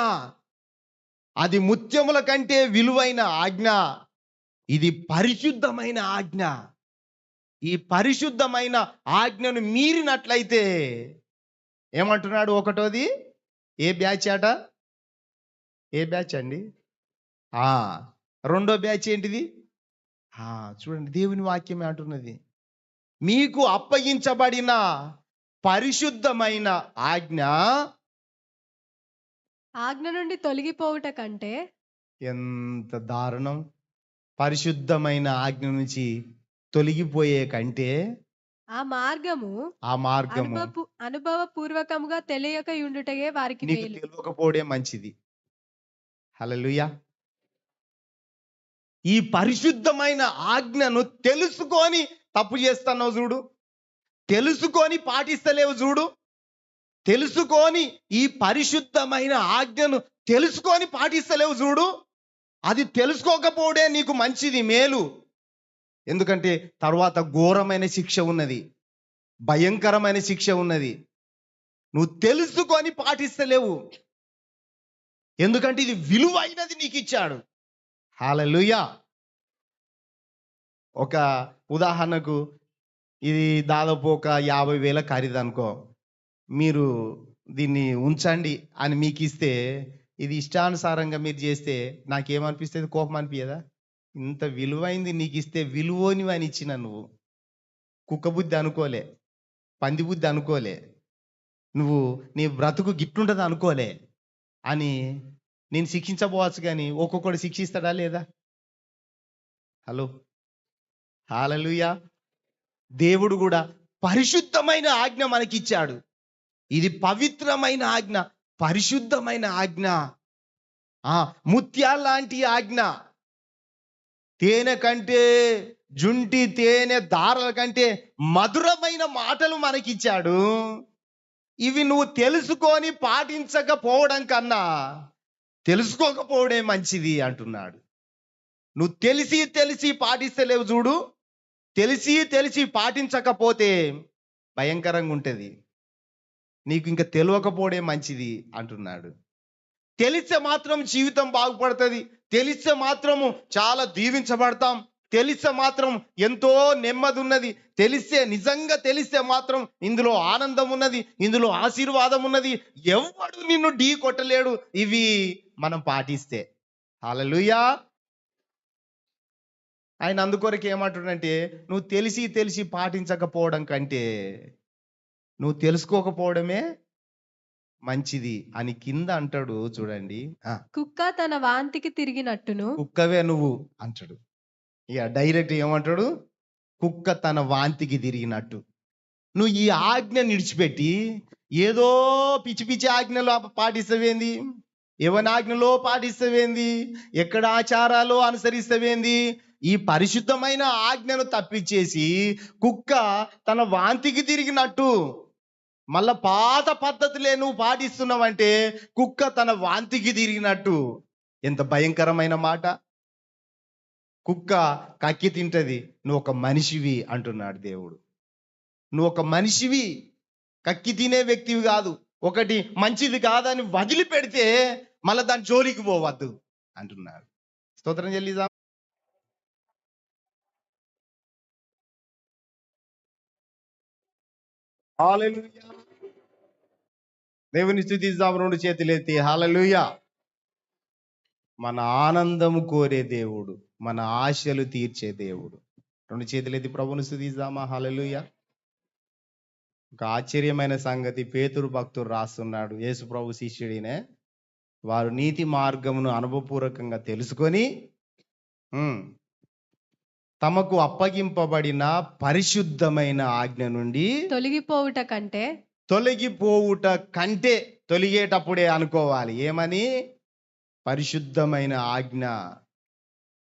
అది ముత్యముల కంటే విలువైన ఆజ్ఞ. ఇది పరిశుద్ధమైన ఆజ్ఞ. ఈ పరిశుద్ధమైన ఆజ్ఞను మీరినట్లయితే ఏమంటున్నాడు? 1వది ఏ బ్యాచ్ అట? ఏ బ్యాచ్ అండి? 2వ బ్యాచ్ ఏంటిది? చూడండి, దేవుని వాక్యమే అంటున్నది, మీకు అప్పగించబడిన పరిశుద్ధమైన ఆజ్ఞ నుండి తొలగిపోవుట కంటే. ఎంత దారుణం! పరిశుద్ధమైన ఆజ్ఞ నుంచి తొలగిపోయే కంటే ఆ మార్గము అనుభవపూర్వకముగా తెలియక ఉండుటయే వారికి మేలు. తెలియకపోవడే మంచిది. హల్లెలూయా. ఈ పరిశుద్ధమైన ఆజ్ఞను తెలుసుకొని తప్పు చేస్తున్నావు చూడు, తెలుసుకొని పాటిస్తలేవు చూడు, తెలుసుకొని ఈ పరిశుద్ధమైన ఆజ్ఞను తెలుసుకొని పాటిస్తలేవు చూడు, అది తెలుసుకోకపోవడే నీకు మంచిది, మేలు. ఎందుకంటే తర్వాత ఘోరమైన శిక్ష ఉన్నది, భయంకరమైన శిక్ష ఉన్నది. నువ్వు తెలుసుకొని పాటిస్తలేవు, ఎందుకంటే ఇది విలువైనది నీకు ఇచ్చాడు. హల్లెలూయా. ఒక ఉదాహరణకు ఇది దాదాపు ఒక 50,000 ఖరీదు అనుకో, మీరు దీన్ని ఉంచండి అని మీకు ఇస్తే, ఇది ఇష్టానుసారంగా మీరు చేస్తే నాకేమనిపిస్తుంది? కోపం అనిపించదా? ఇంత విలువైంది నీకు ఇస్తే విలువని అని ఇచ్చిన నువ్వు కుక్క బుద్ధి అనుకోలే, పంది బుద్ధి అనుకోలే, నువ్వు నీ బ్రతుకు గిట్లుంటది అనుకోలే అని నేను శిక్షించబోవచ్చు, కానీ ఒక్కొక్కడు శిక్షిస్తాడా లేదా? హలో, హల్లెలూయా. దేవుడు కూడా పరిశుద్ధమైన ఆజ్ఞ మనకిచ్చాడు. ఇది పవిత్రమైన ఆజ్ఞ, పరిశుద్ధమైన ఆజ్ఞ, ముత్యాల లాంటి ఆజ్ఞ. తేనె కంటే, జుంటి తేనె దారల కంటే మధురమైన మాటలు మనకిచ్చాడు. ఇవి నువ్వు తెలుసుకొని పాటించకపోవడం కన్నా తెలుసుకోకపోవడే మంచిది అంటున్నాడు. నువ్వు తెలిసి తెలిసి పాటిస్తలేవు చూడు, తెలిసి తెలిసి పాటించకపోతే భయంకరంగా ఉంటుంది. నీకు ఇంకా తెలియకపోవడే మంచిది అంటున్నాడు. తెలిస్తే మాత్రం జీవితం బాగుపడుతుంది, తెలిస్తే మాత్రము చాలా దీవించబడతాం, తెలిస్తే మాత్రం ఎంతో నెమ్మది ఉన్నది, నిజంగా తెలిస్తే మాత్రం ఇందులో ఆనందం ఉన్నది, ఇందులో ఆశీర్వాదం ఉన్నది. ఎవడు నిన్ను ఢీ కొట్టలేడు ఇవి మనం పాటిస్తే. హల్లెలూయా. ఆయన అందుకొరకు ఏమంటున్నాడంటే, నువ్వు తెలిసి తెలిసి పాటించకపోవడం కంటే నువ్వు తెలుసుకోకపోవడమే మంచిది అని కింద అంటాడు చూడండి. కుక్క తన వాంతికి తిరిగినట్టును, కుక్కవే నువ్వు అంటాడు. ఇక డైరెక్ట్ ఏమంటాడు? కుక్క తన వాంతికి తిరిగినట్టు. నువ్వు ఈ ఆజ్ఞ నిడిచిపెట్టి ఏదో పిచ్చి పిచ్చి ఆజ్ఞలో పాటిస్తవేంది, ఎవరి ఆజ్ఞలో పాటిస్తవేంది, ఎక్కడ ఆచారాలు అనుసరిస్తవేంది, ఈ పరిశుద్ధమైన ఆజ్ఞను తప్పించేసి కుక్క తన వాంతికి తిరిగినట్టు మళ్ళా పాత పద్ధతులే నువ్వు పాటిస్తున్నావంటే కుక్క తన వాంతికి తిరిగినట్టు. ఎంత భయంకరమైన మాట. కుక్క కక్కి తింటది, నువ్వు ఒక మనిషివి అంటున్నాడు దేవుడు. నువ్వు ఒక మనిషివి, కక్కి తినే వ్యక్తివి కాదు. ఒకటి మంచిది కాదని వదిలిపెడితే మళ్ళీ దాని జోలికి పోవద్దు అంటున్నాడు. స్తోత్రం చెల్లిదా. హల్లెలూయా. దేవుని స్తుతిద్దాం 2 చేతులెత్తి. హల్లెలూయా. మన ఆనందము కోరే దేవుడు, మన ఆశలు తీర్చే దేవుడు. 2 చేతులెత్తి ప్రభుని స్తుతిద్దామా. హల్లెలూయా. ఒక ఆశ్చర్యమైన సంగతి పేతురు భక్తుడు రాస్తున్నాడు. యేసు ప్రభు శిష్యుడినే, వారు నీతి మార్గమును అనుభవపూర్వకంగా తెలుసుకొని తమకు అప్పగింపబడిన పరిశుద్ధమైన ఆజ్ఞ నుండి తొలగిపోవుట కంటే తొలగేటప్పుడే అనుకోవాలి. ఏమని? పరిశుద్ధమైన ఆజ్ఞ,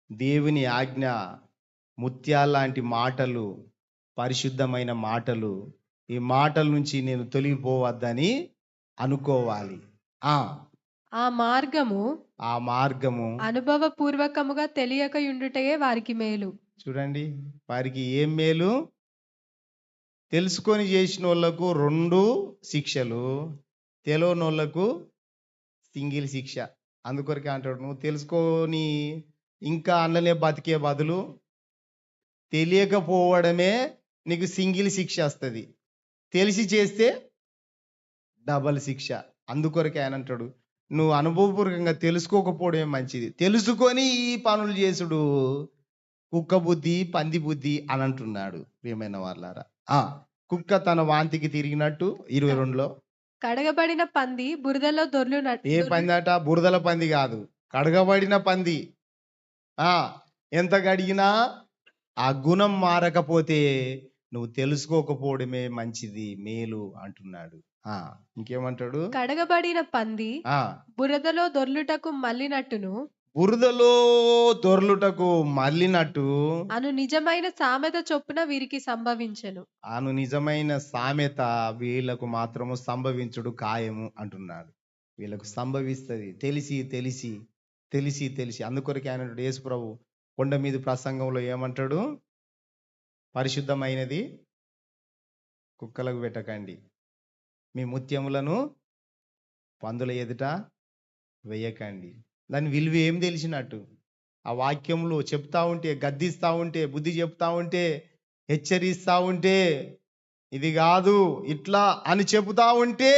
దేవుని ఆజ్ఞ, ముత్యాలాంటి మాటలు, పరిశుద్ధమైన మాటలు, ఈ మాటల నుంచి నేను తొలగిపోవద్దని అనుకోవాలి. ఆ మార్గము అనుభవపూర్వకముగా తెలియకయుండుటయే వారికి మేలు. చూడండి, వారికి ఏం మేలు? తెలుసుకొని చేసిన వాళ్ళకు 2 శిక్షలు, తెలియనోళ్లకు సింగిల్ శిక్ష. అందుకొరకే అంటాడు, నువ్వు తెలుసుకొని ఇంకా అన్నలే బతికే బదులు తెలియకపోవడమే నీకు సింగిల్ శిక్ష వస్తుంది, తెలిసి చేస్తే డబల్ శిక్ష. అందుకొరకే ఆయన అంటాడు, నువ్వు అనుభవపూర్వకంగా తెలుసుకోకపోవడమే మంచిది, తెలుసుకొని ఈ పనులు చేసుడు కుక్క బుద్ధి, పంది బుద్ధి అని అంటున్నాడు. ప్రియమైన వాళ్ళారా, కుక్క తన వాంతికి తిరిగినట్టు 22లో కడగబడిన పంది బురదలో దొర్లునట్టు. ఏ పంది అట? బురదల పంది కాదు, కడగబడిన పంది. ఎంత గడిగినా ఆ గుణం మారకపోతే నువ్వు తెలుసుకోకపోవడమే మంచిది, మేలు అంటున్నాడు. ఇంకేమంటాడు? కడగబడిన పంది బురదలో దొర్లుటకు మళ్ళినట్టును. బురదలో దొర్లుటకు మళ్ళినట్టు అను నిజమైన సామెత చొప్పున వీరికి సంభవించెను. ఆను నిజమైన సామెత వీళ్ళకు మాత్రము సంభవించుడు ఖాయము అంటున్నాడు. వీళ్ళకు సంభవిస్తుంది తెలిసి తెలిసి తెలిసి తెలిసి. అందుకొరకే ఆయన యేసు ప్రభు కొండ మీద ప్రసంగంలో ఏమంటాడు? పరిశుద్ధమైనది కుక్కలకు పెట్టకండి, మీ ముత్యములను పందుల ఎదుట వేయకండి. దాని విలువ ఏం తెలిసినట్టు? ఆ వాక్యములు చెప్తా ఉంటే, గద్దిస్తా ఉంటే, బుద్ధి చెప్తా ఉంటే, హెచ్చరిస్తా ఉంటే, ఇది కాదు ఇట్లా అని చెబుతా ఉంటే,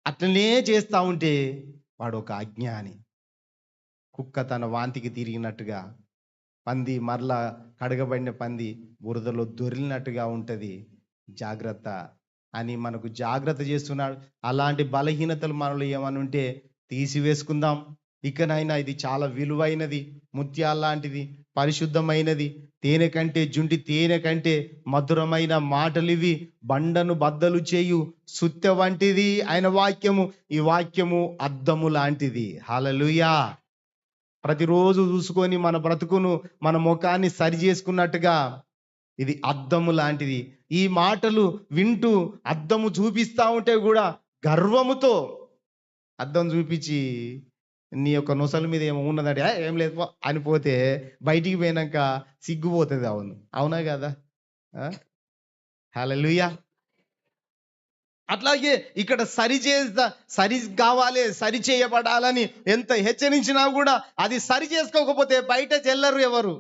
అట్లనే చేస్తా ఉంటే వాడు ఒక అజ్ఞాని. కుక్క తన వాంతికి తిరిగినట్టుగా, పంది మరలా కడగబడిన పంది బురదలో దొరిలినట్టుగా ఉంటది. జాగ్రత్త అని మనకు జాగ్రత్త చేస్తున్నాడు. అలాంటి బలహీనతలు మనలో ఏమని ఉంటే తీసివేసుకుందాం. ఇకనైనా ఇది చాలా విలువైనది, ముత్యాల లాంటిది, పరిశుద్ధమైనది, తేనె కంటే జుంటి తేనె కంటే మధురమైన మాటలు ఇవి, బండను బద్దలు చేయు సుత్తె వంటిది ఆయన వాక్యము. ఈ వాక్యము అద్దము లాంటిది. హల్లెలూయా. ప్రతిరోజు చూసుకొని మన బ్రతుకును, మన ముఖాన్ని సరి చేసుకున్నట్టుగా ఇది అద్దము లాంటిది. ఈ మాటలు వింటూ అద్దము చూపిస్తా ఉంటే కూడా గర్వముతో అద్దం చూపించి నీ యొక్క నొసల మీద ఏమో ఉన్నదంటే ఏం లేదు పో అని పోతే బయటికి పోయినాక సిగ్గుపోతుంది. అవునా కదా? హల్లెలూయా. అట్లాగే ఇక్కడ సరి కావాలి, సరి చేయబడాలని ఎంత హెచ్చరించినా కూడా అది సరి చేసుకోకపోతే బయట చెల్లరు. ఎవరు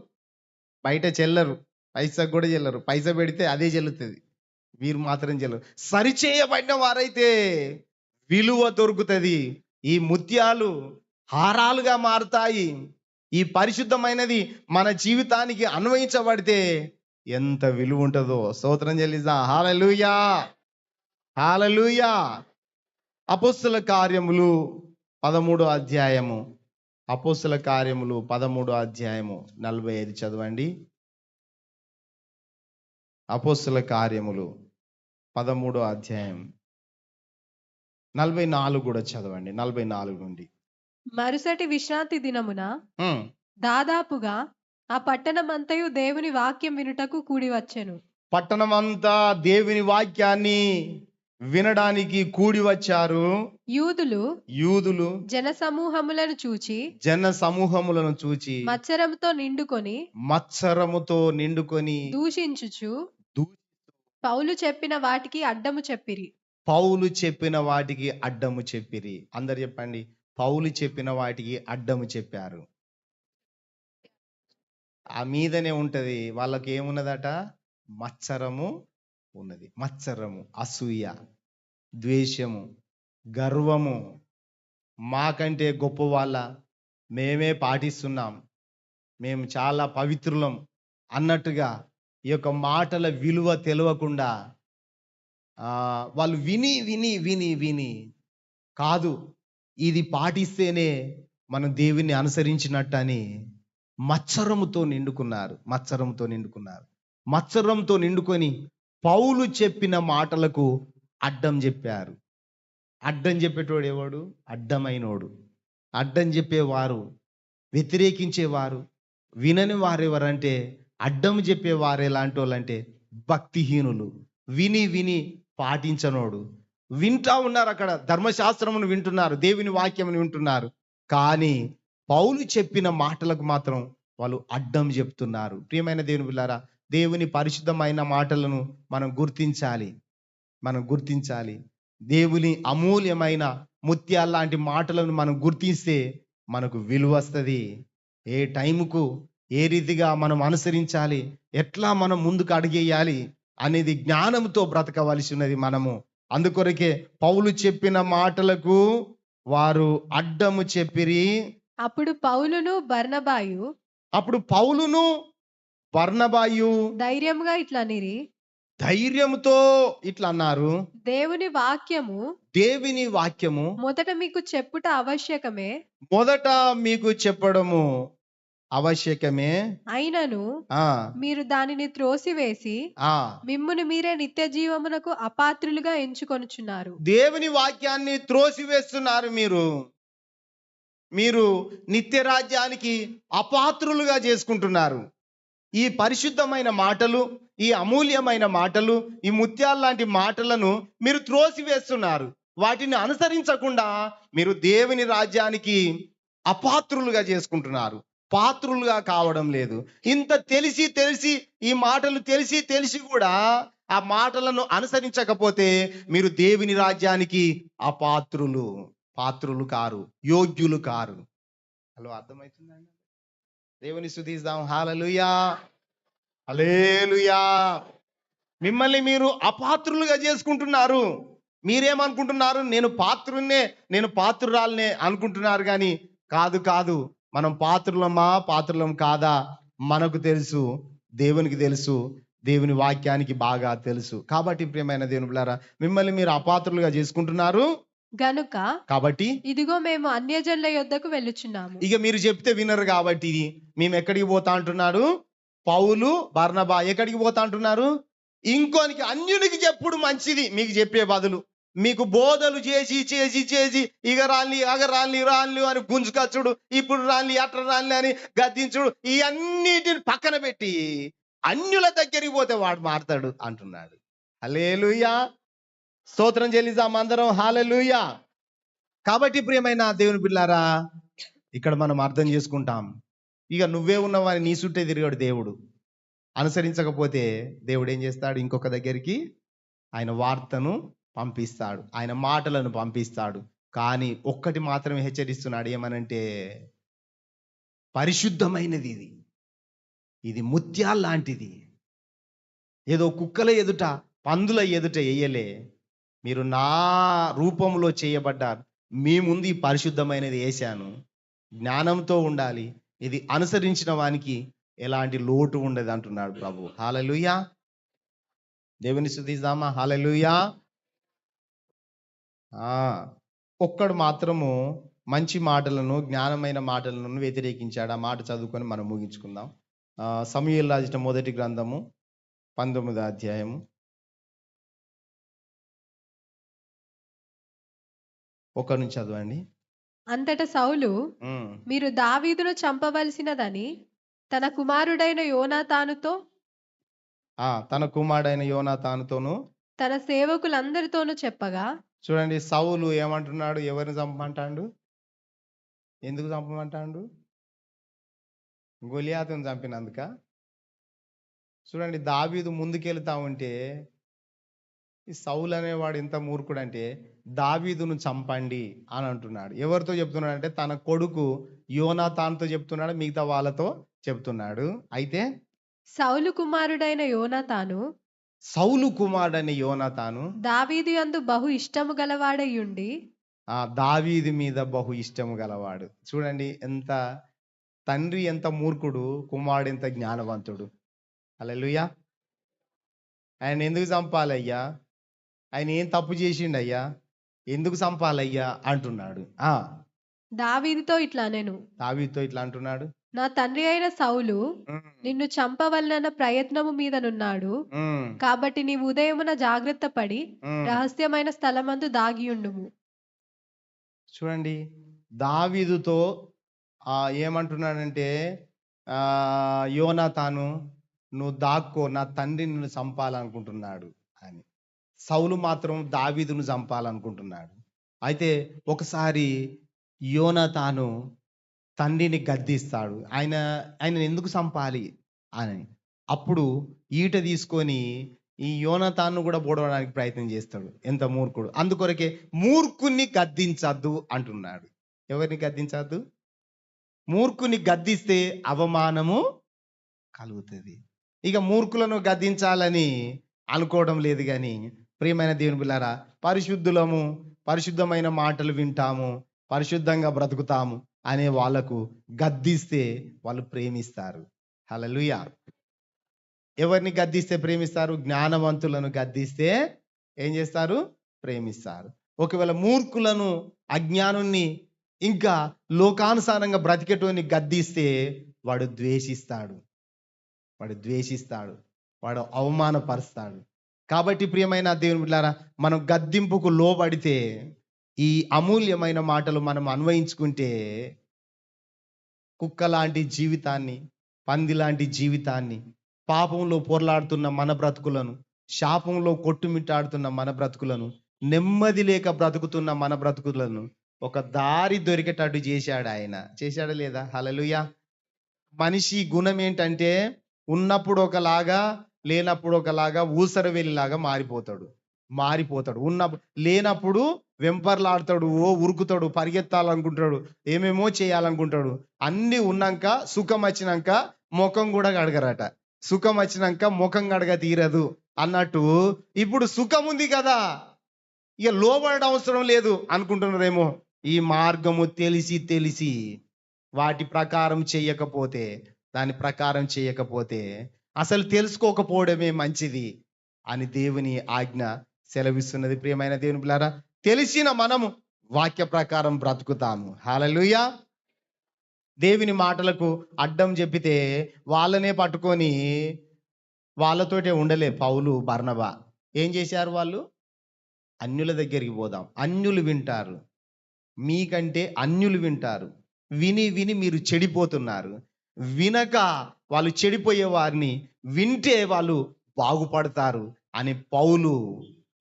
బయట చెల్లరు, పైసా కూడా చెల్లరు. పైసా పెడితే అదే చెల్లుతుంది, వీరు మాత్రం చెల్లరు. సరి చేయబడిన వారైతే విలువ దొరుకుతుంది. ఈ ముత్యాలు హారాలుగా మారుతాయి. ఈ పరిశుద్ధమైనది మన జీవితానికి అన్వయించబడితే ఎంత విలువ ఉంటుందో స్తోత్రం చెల్లిద్దాం. హల్లెలూయా, హల్లెలూయా. అపోస్తల కార్యములు 13వ అధ్యాయము, అపోస్తల కార్యములు 13వ అధ్యాయము 45 చదవండి. అపోస్తల కార్యములు 13వ అధ్యాయం 44 కూడా చదవండి. 44 నుండి. మరుసటి విశ్రాంతి దినమున దాదాపుగా ఆ పట్టణమంతయు దేవుని వాక్యం వినుటకు కూడి వచ్చెను. పట్టణమంతా దేవుని వాక్యాన్ని వినడానికి కూడి వచ్చారు. యూదులు జన సమూహములను చూచి మత్సరముతో నిండుకొని దూషించుచు పౌలు చెప్పిన వాటికి అడ్డము చెప్పిరి. పౌలు చెప్పిన వాటికి అడ్డము చెప్పిరి. అందరు చెప్పండి, పౌలు చెప్పిన వాటికి అడ్డము చెప్పారు. ఆ మీదనే ఉంటది. వాళ్ళకి ఏమున్నదట? మత్సరము ఉన్నది. మత్సరము, అసూయ, ద్వేషము, గర్వము. మాకంటే గొప్ప వాళ్ళ, మేమే పాటిస్తున్నాం, మేము చాలా పవిత్రులం అన్నట్టుగా ఈ యొక్క మాటల విలువ తెలియకుండా వాళ్ళు విని విని విని విని కాదు ఇది పాటిస్తేనే మనం దేవుణ్ణి అనుసరించినట్టు అని మత్సరముతో నిండుకున్నారు. మత్సరంతో నిండుకొని పౌలు చెప్పిన మాటలకు అడ్డం చెప్పారు. అడ్డం చెప్పేటోడు ఎవడు? అడ్డమైనోడు. అడ్డం చెప్పేవారు, వ్యతిరేకించేవారు, వినని వారెవరంటే అడ్డం చెప్పేవారు ఎలాంటి వాళ్ళంటే భక్తిహీనులు, విని విని పాటించనోడు. వింటా ఉన్నారు, అక్కడ ధర్మశాస్త్రమును వింటున్నారు, దేవుని వాక్యమును వింటున్నారు, కానీ పౌలు చెప్పిన మాటలకు మాత్రం వాళ్ళు అడ్డం చెప్తున్నారు. ప్రియమైన దేవుని బిడ్డలారా, దేవుని పరిశుద్ధమైన మాటలను మనం గుర్తించాలి. దేవుని అమూల్యమైన ముత్యాల లాంటి మాటలను మనం గుర్తిస్తే మనకు విలువ వస్తుంది. ఏ టైంకు ఏ రీతిగా మనం అనుసరించాలి, ఎట్లా మనం ముందుకు అడిగేయాలి అనేది జ్ఞానంతో బ్రతకవలసి ఉన్నది మనము. అందుకొరకే పౌలు చెప్పిన మాటలకు వారు అడ్డము చెప్పిరి. అప్పుడు పౌలును బర్నబాయు ధైర్యంతో ఇట్లా అన్నారు. దేవుని వాక్యము మొదట మీకు చెప్పడము ఆవశ్యకమే అయినను మీరు దానిని త్రోసివేసి మిమ్మును మీరే నిత్య జీవమునకు అపాత్రులుగా ఎంచుకొనుచున్నారు. దేవుని వాక్యాన్ని త్రోసివేస్తున్నారు. మీరు నిత్య రాజ్యానికి అపాత్రులుగా చేసుకుంటున్నారు. ఈ పరిశుద్ధమైన మాటలు, ఈ అమూల్యమైన మాటలు, ఈ ముత్యాల లాంటి మాటలను మీరు త్రోసివేస్తున్నారు. వాటిని అనుసరించకుండా మీరు దేవుని రాజ్యానికి అపాత్రులుగా చేసుకుంటున్నారు. పాత్రులుగా కావడం లేదు. ఇంత తెలిసి తెలిసి, ఈ మాటలు తెలిసి తెలిసి కూడా ఆ మాటలను అనుసరించకపోతే మీరు దేవుని రాజ్యానికి అపాత్రులు, పాత్రులు కారు, యోగ్యులు కారు. హలో, అర్థమవుతుందండి? దేవుని స్తుతిద్దాం. హల్లెలూయా, హల్లెలూయా. మిమ్మల్ని మీరు అపాత్రులుగా చేసుకుంటున్నారు. మీరేమనుకుంటున్నారు? నేను పాత్రున్నే, నేను పాత్రురాలనే అనుకుంటున్నారు. కానీ కాదు కాదు, మనం పాత్రులమా పాత్రులం కాదా మనకు తెలుసు, దేవునికి తెలుసు, దేవుని వాక్యానికి బాగా తెలుసు. కాబట్టి ప్రియమైన దేవుని బిడ్డలారా, మిమ్మల్ని మీరు అపాత్రులుగా చేసుకుంటున్నారు గనుక కాబట్టి ఇదిగో మేము అన్యజనుల యొద్దకు వెళ్ళుచున్నాము. ఇక మీరు చెప్తే వినరు కాబట్టి మేము ఎక్కడికి పోతా అంటున్నారు? పౌలు బర్నబా ఎక్కడికి పోతా అంటున్నారు? ఇంకోనికి, అన్యునికి చెప్పుడు మంచిది మీకు చెప్పే బదులు. మీకు బోధలు చేసి చేసి చేసి ఇక రాలి రాలి అని గుంజుకచ్చుడు, ఇప్పుడు రాలి అట్ర రాలి అని గద్దించుడు, ఈ అన్నిటిని పక్కన పెట్టి అన్యుల దగ్గరికి పోతే వాడు మారతాడు అంటున్నాడు. హల్లెలూయా, స్తోత్రం చెల్లిద్దాం అందరం. హల్లెలూయా. కాబట్టి ప్రియమైన దేవుని బిడ్డలారా, ఇక్కడ మనం అర్థం చేసుకుంటాం, ఇక నువ్వే ఉన్నవాని నీ చుట్టే తిరిగాడు దేవుడు. అనుసరించకపోతే దేవుడు ఏం చేస్తాడు? ఇంకొక దగ్గరికి ఆయన వార్తను పంపిస్తాడు, ఆయన మాటలను పంపిస్తాడు. కానీ ఒక్కటి మాత్రమే హెచ్చరిస్తున్నాడు, ఏమనంటే పరిశుద్ధమైనది ఇది, ఇది ముత్యాల లాంటిది. ఏదో కుక్కల ఎదుట, పందుల ఎదుట వేయలే, మీరు నా రూపంలో చేయబడ్డారు, మీ ముందు ఈ పరిశుద్ధమైనది వేశాను. జ్ఞానంతో ఉండాలి, ఇది అనుసరించిన వానికి ఎలాంటి లోటు ఉండదు అంటున్నాడు ప్రభు. హల్లెలూయా, దేవుని స్తుతిద్దామా. హల్లెలూయా. ఒక్కడు మాత్రము మంచి మాటలను, జ్ఞానమైన మాటలను వ్యతిరేకించాడు. ఆ మాట చదువుకొని మనం ముగించుకుందాం. సమూయేలు రాసిన మొదటి గ్రంథము 19వ అధ్యాయము 1 నుంచి చదవండి. అంతటా సౌలు, మీరు దావీదును చంపవలసినదని తన కుమారుడైన యోనాతానుతోను తన సేవకులందరితోనూ చెప్పగా. చూడండి, సౌలు ఏమంటున్నాడు? ఎవరిని చంపమంటాడు? ఎందుకు చంపమంటాడు? గొలియాతును చంపినందుక? చూడండి, దావీదు ముందుకెళ్తా ఉంటే ఈ సౌలు అనేవాడు ఎంత మూర్ఖుడు అంటే దావీదును చంపండి అని అంటున్నాడు. ఎవరితో చెప్తున్నాడు అంటే తన కొడుకు యోనాతానుతో చెప్తున్నాడు, మిగతా వాళ్ళతో చెప్తున్నాడు. అయితే సౌలు కుమారుడైన యోనాతాను దావీదు యందు బహు ఇష్టము గలవాడయ్యుండి, దావీదు మీద బహు ఇష్టము గలవాడు. చూడండి, ఎంత తండ్రి ఎంత మూర్ఖుడు, కుమారుడు ఎంత జ్ఞానవంతుడు. హల్లెలూయా. ఆయన ఎందుకు చంపాలయ్యా? ఆయన ఏం తప్పు చేసిండయ్యా? ఎందుకు చంపాలయ్యా అంటున్నాడు. దావీదుతో ఇట్లా అంటున్నాడు, నా తండ్రి అయిన సౌలు నిన్ను చంపవలన ప్రయత్నము మీదనున్నాడు. కాబట్టి నీవు ఉదయమున జాగ్రత్త పడి రహస్యమైన స్థలమందు దాగియుండుము. చూడండి, దావీదుతో ఏమంటున్నాడంటే యోనాతాను, నువ్వు దాక్కో, నా తండ్రి నిన్ను చంపాలనుకుంటున్నాడు అని. సౌలు మాత్రం దావీదును చంపాలనుకుంటున్నాడు. అయితే ఒకసారి యోనాతాను తండ్రిని గద్దిస్తాడు, ఆయన ఎందుకు చంపాలి అని. అప్పుడు ఈట తీసుకొని ఈ యోనాతాను కూడా పొడవడానికి ప్రయత్నం చేస్తాడు. ఎంత మూర్ఖుడు! అందుకొరకే మూర్ఖుని గద్దించద్దు అంటున్నాడు. ఎవరిని గద్దించద్దు? మూర్ఖుని గద్దిస్తే అవమానము కలుగుతుంది. ఇక మూర్ఖులను గద్దించాలని అనుకోవడం లేదు. కానీ ప్రియమైన దేవుని బిడ్డలారా, పరిశుద్ధులము, పరిశుద్ధమైన మాటలు వింటాము, పరిశుద్ధంగా బ్రతుకుతాము అనే వాళ్ళకు గద్దిస్తే వాళ్ళు ప్రేమిస్తారు. హల్లెలూయా. ఎవరిని గద్దిస్తే ప్రేమిస్తారు? జ్ఞానవంతులను గద్దిస్తే ఏం చేస్తారు? ప్రేమిస్తారు. ఒకవేళ మూర్ఖులను, అజ్ఞానుని, ఇంకా లోకానుసారంగా బ్రతికేటోని గద్దిస్తే వాడు ద్వేషిస్తాడు, వాడు అవమానపరుస్తాడు. కాబట్టి ప్రియమైన దేవుని బిడ్డలారా, మనం గద్దింపుకు లోబడితే, ఈ అమూల్యమైన మాటలు మనం అన్వయించుకుంటే కుక్క లాంటి జీవితాన్ని, పంది లాంటి జీవితాన్ని, పాపంలో పొర్లాడుతున్న మన బ్రతుకులను, శాపంలో కొట్టుమిట్టాడుతున్న మన బ్రతుకులను, నెమ్మది లేక బ్రతుకుతున్న మన బ్రతుకులను ఒక దారి దొరికేటట్టు చేశాడు ఆయన. చేశాడా లేదా? హల్లెలూయా. మనిషి గుణం ఏంటంటే ఉన్నప్పుడు ఒకలాగా, లేనప్పుడు ఒకలాగా, ఊసరవెల్లిలాగా మారిపోతాడు. ఉన్నప్పుడు లేనప్పుడు వెంపర్లాడతాడు, ఉరుకుతాడు, పరిగెత్తాలనుకుంటాడు, ఏమేమో చేయాలనుకుంటాడు. అన్ని ఉన్నాక సుఖం వచ్చినాక ముఖం కూడా కడగరట. సుఖం వచ్చినాక ముఖం కడగ తీరదు అన్నట్టు ఇప్పుడు సుఖం ఉంది కదా, ఇక లోబడడం అవసరం లేదు అనుకుంటున్నారేమో. ఈ మార్గము తెలిసి వాటి ప్రకారం చేయకపోతే, దాని ప్రకారం చేయకపోతే, అసలు తెలుసుకోకపోవడమే మంచిది అని దేవుని ఆజ్ఞ సెలవిస్తున్నది. ప్రియమైన దేవుని పిల్లారా, తెలిసిన మనము వాక్య ప్రకారం బ్రతుకుతాము. హల్లెలూయా. దేవుని మాటలకు అడ్డం చెప్పితే వాళ్ళనే పట్టుకొని వాళ్ళతోటే ఉండలే పౌలు, బర్నబా. ఏం చేశారు వాళ్ళు? అన్యుల దగ్గరికి పోదాం, అన్యులు వింటారు, మీకంటే అన్యులు వింటారు, విని మీరు చెడిపోతున్నారు, వినక వాళ్ళు చెడిపోయే వారిని వింటే వాళ్ళు బాగుపడతారు అని పౌలు,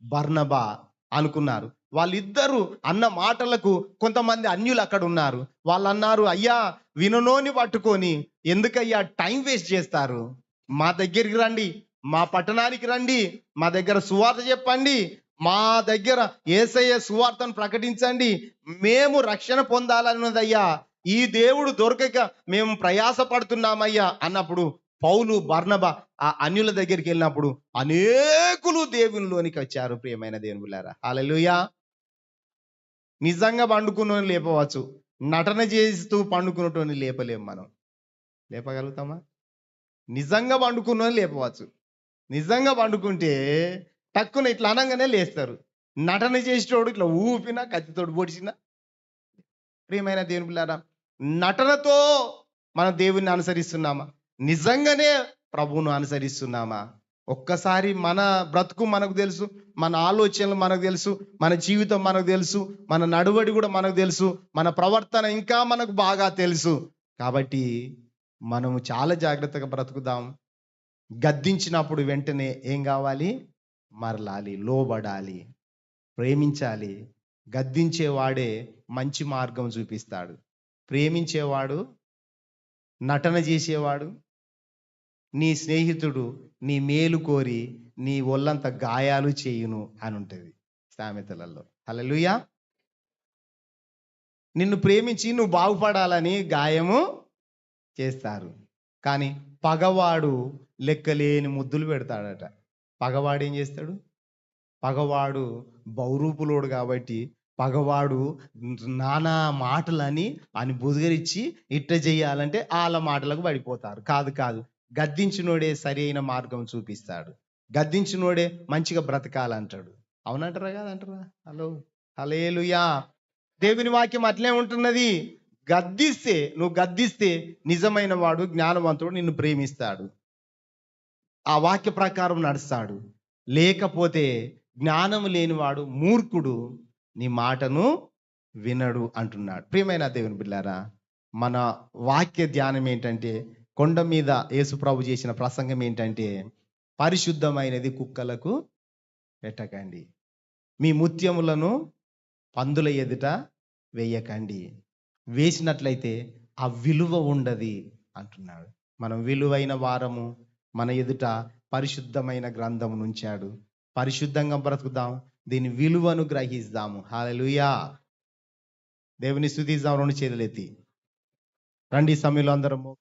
బర్నబా అనుకున్నారు. వాళ్ళిద్దరూ అన్న మాటలకు కొంతమంది అన్యులు అక్కడ ఉన్నారు. వాళ్ళు అన్నారు, అయ్యా విననోని పట్టుకొని ఎందుకయ్యా టైం వేస్ట్ చేస్తారు? మా దగ్గరికి రండి, మా పట్టణానికి రండి, మా దగ్గర సువార్త చెప్పండి, మా దగ్గర యేసయ్య సువార్తను ప్రకటించండి, మేము రక్షణ పొందాలన్నదయ్యా, ఈ దేవుడు దొరకక మేము ప్రయాస పడుతున్నామయ్యా అన్నప్పుడు పౌలు, బర్నబా ఆ అన్యుల దగ్గరికి వెళ్ళినప్పుడు అనేకులు దేవునిలోనికి వచ్చారు. ప్రియమైన దేవుని బిడ్డలారా, హల్లెలూయా. నిజంగా పండుకున్నోని లేపవచ్చు, నటన చేస్తూ పండుకున్నటోని లేపలేము. మనం లేపగలుగుతామా? నిజంగా పండుకున్నోని లేపవచ్చు. నిజంగా పండుకుంటే టక్కున ఇట్లా అనగానే లేస్తారు. నటన చేసేటోడు ఇట్లా ఊపినా, కత్తితోడు పొడిచినా. ప్రియమైన దేవుని బిడ్డలారా, నటనతో మన దేవుణ్ణి అనుసరిస్తున్నామా? నిజంగానే ప్రభువును అనుసరిస్తున్నామా? ఒక్కసారి మన బ్రతుకు మనకు తెలుసు, మన ఆలోచనలు మనకు తెలుసు, మన జీవితం మనకు తెలుసు, మన నడువడి కూడా మనకు తెలుసు, మన ప్రవర్తన ఇంకా మనకు బాగా తెలుసు. కాబట్టి మనము చాలా జాగ్రత్తగా బ్రతుకుదాం. గద్దించినప్పుడు వెంటనే ఏం కావాలి? మరలాలి, లోబడాలి, ప్రేమించాలి. గద్దించేవాడే మంచి మార్గం చూపిస్తాడు. ప్రేమించేవాడు, నటన చేసేవాడు, నీ స్నేహితుడు నీ మేలు కోరి నీ ఒళ్ళంత గాయాలు చేయును అని ఉంటుంది సామెతలలో. హల్లెలూయా. నిన్ను ప్రేమించి నువ్వు బాగుపడాలని గాయము చేస్తారు, కానీ పగవాడు లెక్కలేని ముద్దులు పెడతాడట. పగవాడు ఏం చేస్తాడు? పగవాడు బహురూపులోడు కాబట్టి పగవాడు నానా మాటలని అని బుదిగరిచ్చి ఇట్ట చెయ్యాలంటే వాళ్ళ మాటలకు పడిపోతారు. కాదు, గద్దించినోడే సరి అయిన మార్గం చూపిస్తాడు. గద్దించినోడే మంచిగా బ్రతకాలంటాడు. అవునంటారా కాదంటారా? హలో, హల్లెలూయా. దేవుని వాక్యం అట్లే ఉంటున్నది. నువ్వు గద్దిస్తే నిజమైన వాడు, జ్ఞానవంతుడు నిన్ను ప్రేమిస్తాడు, ఆ వాక్య ప్రకారం నడుస్తాడు. లేకపోతే జ్ఞానం లేనివాడు, మూర్ఖుడు నీ మాటను వినడు అంటున్నాడు. ప్రియమైన దేవుని బిడ్డలారా, మన వాక్య ధ్యానం ఏంటంటే, కొండ మీద యేసు ప్రభు చేసిన ప్రసంగం ఏంటంటే, పరిశుద్ధమైనది కుక్కలకు పెట్టకండి, మీ ముత్యములను పందుల ఎదుట వేయకండి, వేసినట్లయితే ఆ విలువ ఉండది అంటున్నాడు. మనం విలువైన వారము, మన ఎదుట పరిశుద్ధమైన గ్రంథం ఉంచాడు. పరిశుద్ధంగా బ్రతుకుదాం, దీని విలువను గ్రహిస్తాము. హల్లెలూయా. దేవుని స్తుతిద్దాం. రెండు చేతులెత్తి రండి, సమయంలో అందరము.